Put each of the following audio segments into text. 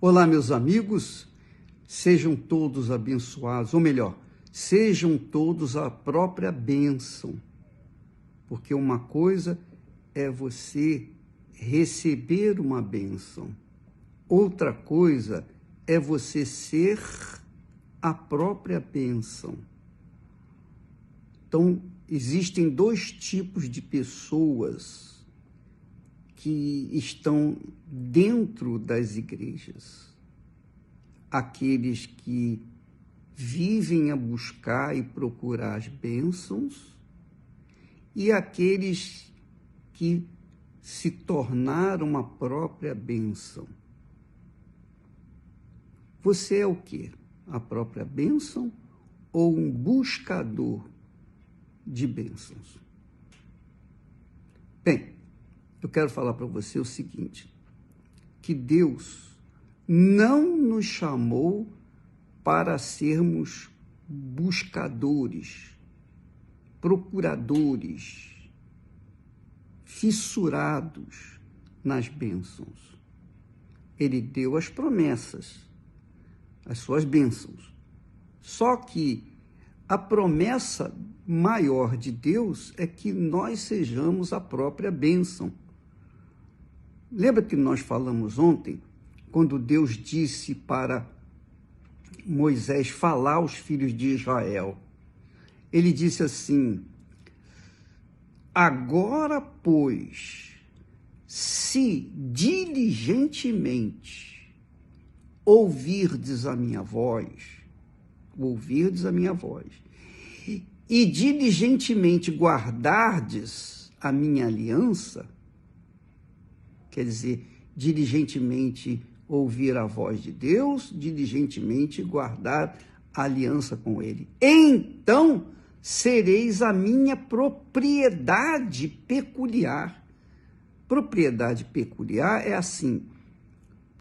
Olá, meus amigos, sejam todos abençoados, ou melhor, sejam todos a própria bênção, porque uma coisa é você receber uma bênção, outra coisa é você ser a própria bênção. Então, existem dois tipos de pessoas que estão dentro das igrejas. Aqueles que vivem a buscar e procurar as bênçãos e aqueles que se tornaram a própria bênção. Você é o quê? A própria bênção ou um buscador de bênçãos? Bem, eu quero falar para você o seguinte, que Deus não nos chamou para sermos buscadores, procuradores, fissurados nas bênçãos. Ele deu as promessas, as suas bênçãos. Só que a promessa maior de Deus é que nós sejamos a própria bênção. Lembra que nós falamos ontem, quando Deus disse para Moisés falar aos filhos de Israel? Ele disse assim: agora, pois, se diligentemente ouvirdes a minha voz, e diligentemente guardardes a minha aliança, quer dizer, diligentemente ouvir a voz de Deus, diligentemente guardar a aliança com Ele. Então sereis a minha propriedade peculiar. Propriedade peculiar é assim,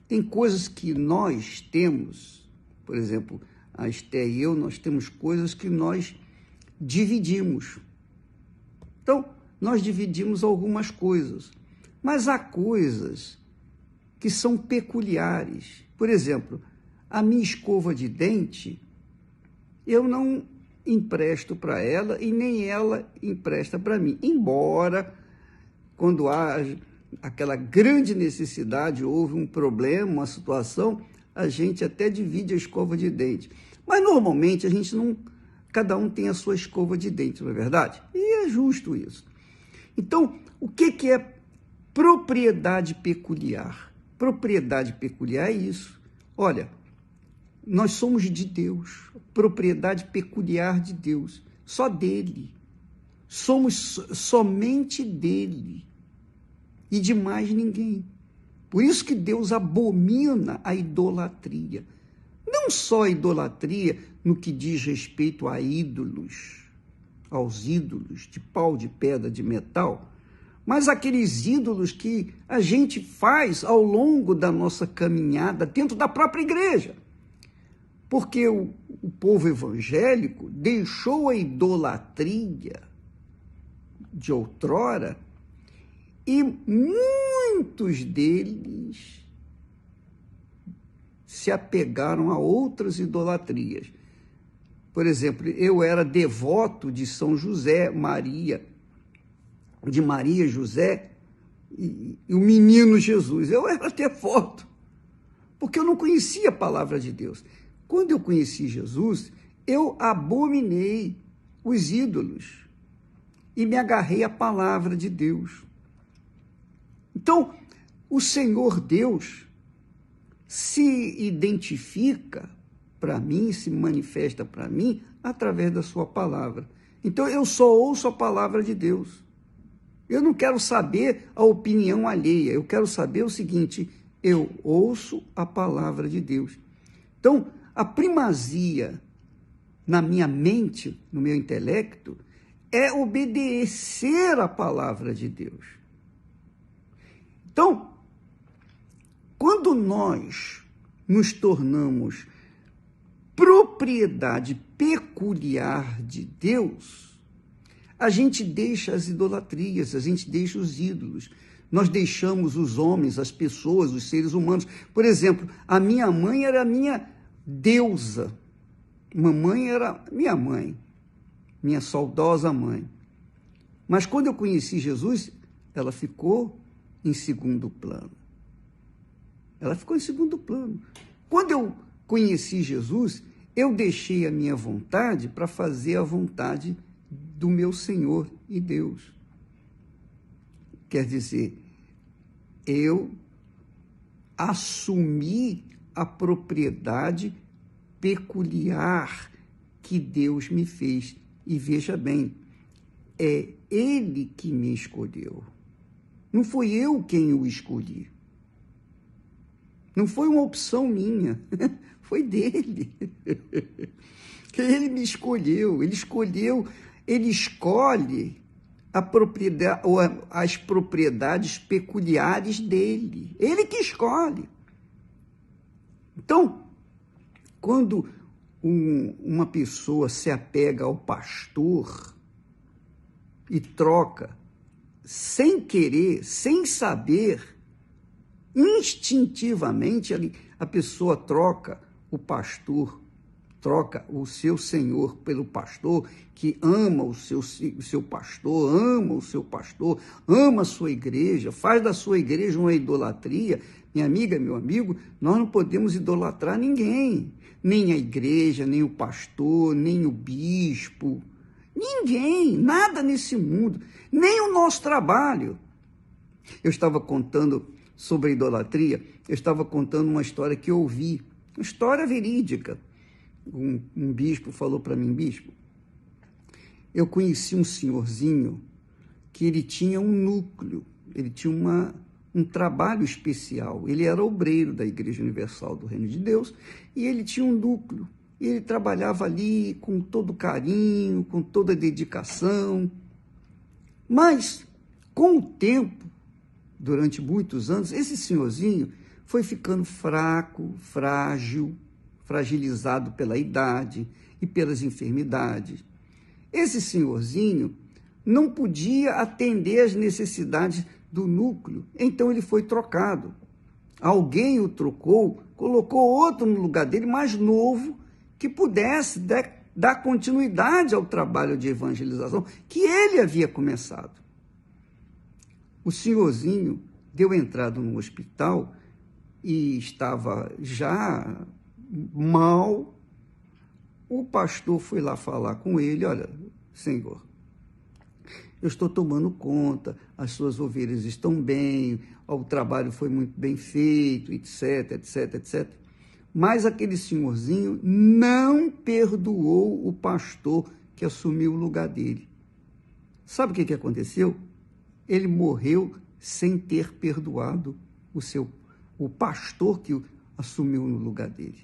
tem coisas que nós temos, por exemplo, a Esté e eu, nós temos coisas que nós dividimos. Então, nós dividimos algumas coisas, mas há coisas que são peculiares. Por exemplo, a minha escova de dente, eu não empresto para ela e nem ela empresta para mim. Embora, quando há aquela grande necessidade, houve um problema, uma situação, a gente até divide a escova de dente. Mas, normalmente, a gente não... Cada um tem a sua escova de dente, não é verdade? E é justo isso. Então, o que é propriedade peculiar? Propriedade peculiar é isso. Olha, nós somos de Deus, propriedade peculiar de Deus, só dele. Somos somente dele e de mais ninguém. Por isso que Deus abomina a idolatria. Não só a idolatria no que diz respeito a ídolos, aos ídolos de pau, de pedra, de metal, mas aqueles ídolos que a gente faz ao longo da nossa caminhada dentro da própria igreja. Porque o povo evangélico deixou a idolatria de outrora e muitos deles se apegaram a outras idolatrias. Por exemplo, eu era devoto de São José, Maria, de Maria, José e o menino Jesus. Eu era devoto, porque eu não conhecia a palavra de Deus. Quando eu conheci Jesus, eu abominei os ídolos e me agarrei à palavra de Deus. Então, o Senhor Deus se identifica para mim, se manifesta para mim através da sua palavra. Então, eu só ouço a palavra de Deus. Eu não quero saber a opinião alheia, eu quero saber o seguinte: eu ouço a palavra de Deus. Então, a primazia na minha mente, no meu intelecto, é obedecer a palavra de Deus. Então, quando nós nos tornamos propriedade peculiar de Deus, a gente deixa as idolatrias, a gente deixa os ídolos. Nós deixamos os homens, as pessoas, os seres humanos. Por exemplo, a minha mãe era a minha deusa. Mamãe era minha mãe, minha saudosa mãe. Mas quando eu conheci Jesus, ela ficou em segundo plano. Ela ficou em segundo plano. Quando eu conheci Jesus, eu deixei a minha vontade para fazer a vontade do meu Senhor e Deus. Quer dizer, eu assumi a propriedade peculiar que Deus me fez. E veja bem, é Ele que me escolheu. Não foi eu quem o escolhi. Não foi uma opção minha, foi dele. Ele me escolheu, ele escolhe a propriedade, ou as propriedades peculiares dele. Ele que escolhe. Então, quando uma pessoa se apega ao pastor e troca, sem querer, sem saber, instintivamente a pessoa troca o pastor, troca o seu senhor pelo pastor, que ama o seu pastor, ama o seu pastor, ama a sua igreja, faz da sua igreja uma idolatria. Minha amiga, meu amigo, nós não podemos idolatrar ninguém, nem a igreja, nem o pastor, nem o bispo, ninguém, nada nesse mundo, nem o nosso trabalho. Eu estava contando sobre a idolatria, eu estava contando uma história que eu ouvi, uma história verídica. Um bispo falou para mim: bispo, eu conheci um senhorzinho que ele tinha um núcleo, ele tinha um trabalho especial, ele era obreiro da Igreja Universal do Reino de Deus e ele tinha um núcleo, e ele trabalhava ali com todo carinho, com toda dedicação, mas com o tempo, durante muitos anos, esse senhorzinho foi ficando fraco, frágil, fragilizado pela idade e pelas enfermidades. Esse senhorzinho não podia atender às necessidades do núcleo, então ele foi trocado. Alguém o trocou, colocou outro no lugar dele, mais novo, que pudesse dar continuidade ao trabalho de evangelização que ele havia começado. O senhorzinho deu entrada no hospital e estava já mal. O pastor foi lá falar com ele: olha, senhor, eu estou tomando conta, as suas ovelhas estão bem, o trabalho foi muito bem feito, etc, etc, etc. Mas aquele senhorzinho não perdoou o pastor que assumiu o lugar dele. Sabe o que aconteceu? Ele morreu sem ter perdoado o pastor que assumiu no lugar dele.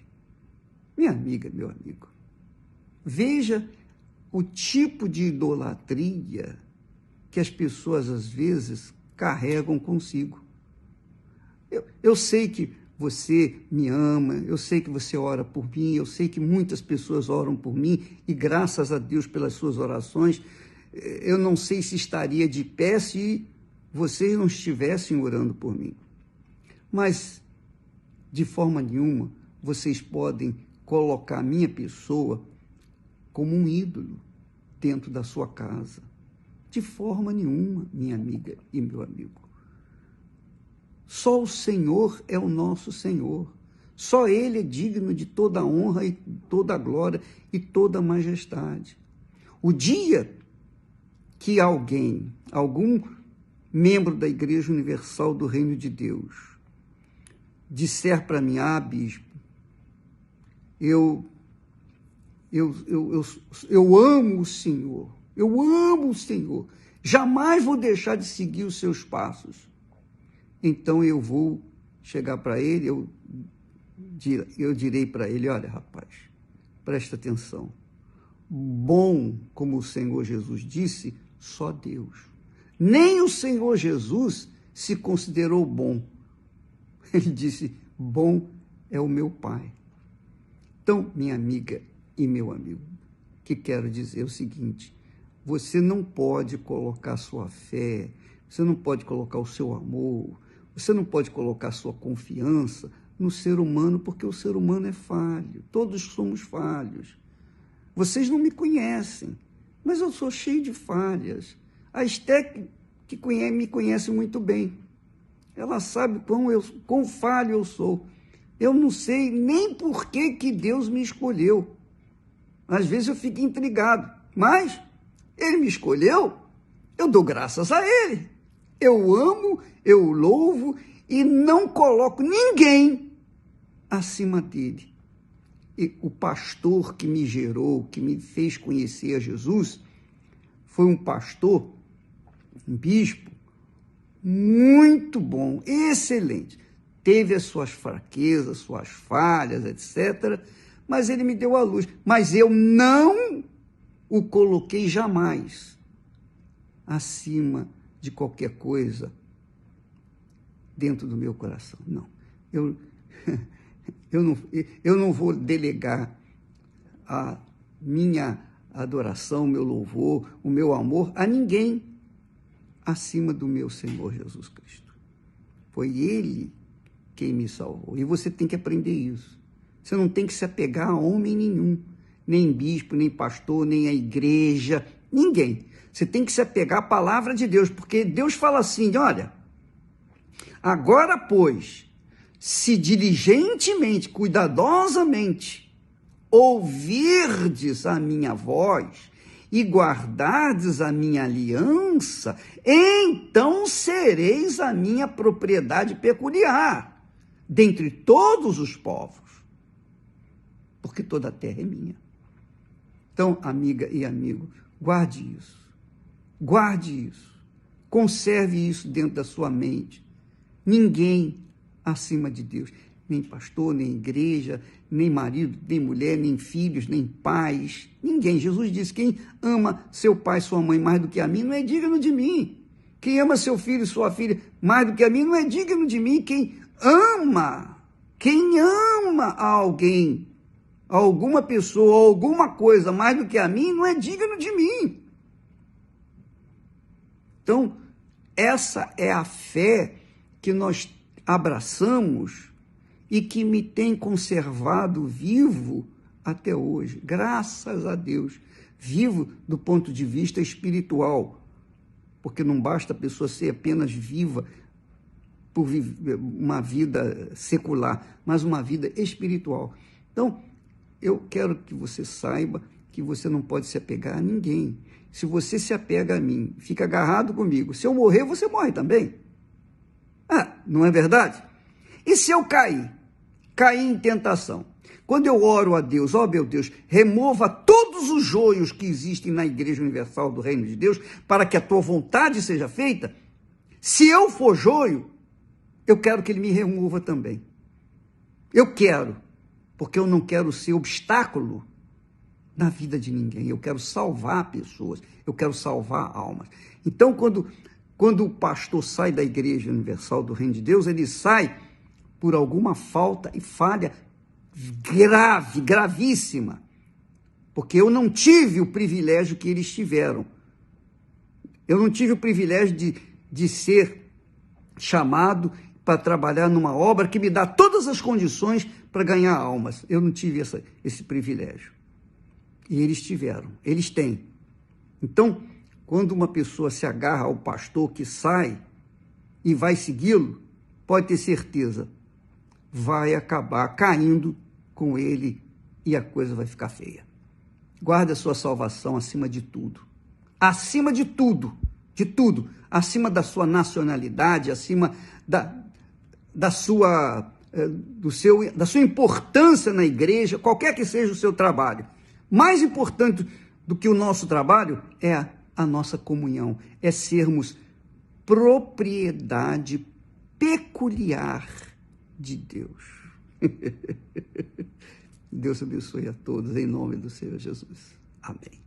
Minha amiga, meu amigo, veja o tipo de idolatria que as pessoas, às vezes, carregam consigo. Eu sei que você me ama, eu sei que você ora por mim, eu sei que muitas pessoas oram por mim, e graças a Deus pelas suas orações, eu não sei se estaria de pé se vocês não estivessem orando por mim. Mas, de forma nenhuma, vocês podem colocar a minha pessoa como um ídolo dentro da sua casa. De forma nenhuma, minha amiga e meu amigo. Só o Senhor é o nosso Senhor. Só Ele é digno de toda a honra e toda a glória e toda a majestade. O dia que algum membro da Igreja Universal do Reino de Deus, disser para mim: ah, bispo, eu amo o Senhor, jamais vou deixar de seguir os seus passos. Então eu vou chegar para ele, eu direi para ele: olha, rapaz, presta atenção, bom, como o Senhor Jesus disse, só Deus. Nem o Senhor Jesus se considerou bom. Ele disse: bom é o meu Pai. Então, minha amiga e meu amigo, que quero dizer o seguinte: você não pode colocar sua fé, você não pode colocar o seu amor, você não pode colocar a sua confiança no ser humano, porque o ser humano é falho, todos somos falhos. Vocês não me conhecem, mas eu sou cheio de falhas. A Esté, que me conhece muito bem, ela sabe quão falho eu sou. Eu não sei nem por que Deus me escolheu. Às vezes eu fico intrigado, mas Ele me escolheu, eu dou graças a Ele. Eu amo, eu louvo e não coloco ninguém acima dele. E o pastor que me gerou, que me fez conhecer a Jesus, foi um pastor, um bispo, muito bom, excelente. Teve as suas fraquezas, suas falhas, etc., mas ele me deu a luz. Mas eu não o coloquei jamais acima de qualquer coisa dentro do meu coração. Não. Eu não vou delegar a minha adoração, o meu louvor, o meu amor a ninguém acima do meu Senhor Jesus Cristo. Foi Ele quem me salvou. E você tem que aprender isso. Você não tem que se apegar a homem nenhum, nem bispo, nem pastor, nem a igreja, ninguém. Você tem que se apegar à palavra de Deus, porque Deus fala assim, olha, agora, pois, se diligentemente, cuidadosamente, ouvirdes a minha voz e guardardes a minha aliança, então sereis a minha propriedade peculiar dentre todos os povos, porque toda a terra é minha. Então, amiga e amigo, guarde isso, conserve isso dentro da sua mente. Ninguém acima de Deus, nem pastor, nem igreja, nem marido, nem mulher, nem filhos, nem pais, ninguém. Jesus disse, quem ama seu pai e sua mãe mais do que a mim, não é digno de mim. Quem ama seu filho e sua filha mais do que a mim, não é digno de mim. Quem ama a alguém, a alguma pessoa, a alguma coisa mais do que a mim, não é digno de mim. Então, essa é a fé que nós abraçamos e que me tem conservado vivo até hoje, graças a Deus. Vivo do ponto de vista espiritual, porque não basta a pessoa ser apenas viva por viver uma vida secular, mas uma vida espiritual. Então, eu quero que você saiba que você não pode se apegar a ninguém. Se você se apega a mim, fica agarrado comigo, se eu morrer, você morre também. Ah, não é verdade? E se eu cair em tentação? Quando eu oro a Deus, ó meu Deus, remova todos os joios que existem na Igreja Universal do Reino de Deus, para que a tua vontade seja feita. Se eu for joio, eu quero que Ele me remova também. Eu quero, porque eu não quero ser obstáculo na vida de ninguém. Eu quero salvar pessoas, eu quero salvar almas. Então, quando o pastor sai da Igreja Universal do Reino de Deus, ele sai por alguma falta e falha grave, gravíssima, porque eu não tive o privilégio que eles tiveram. Eu não tive o privilégio de ser chamado para trabalhar numa obra que me dá todas as condições para ganhar almas. Eu não tive esse privilégio. E eles tiveram, eles têm. Então, quando uma pessoa se agarra ao pastor que sai e vai segui-lo, pode ter certeza, vai acabar caindo com ele e a coisa vai ficar feia. Guarde a sua salvação acima de tudo. Acima de tudo, acima da sua nacionalidade, acima da sua importância na igreja, qualquer que seja o seu trabalho. Mais importante do que o nosso trabalho é a nossa comunhão, é sermos propriedade peculiar de Deus. Deus abençoe a todos, em nome do Senhor Jesus. Amém.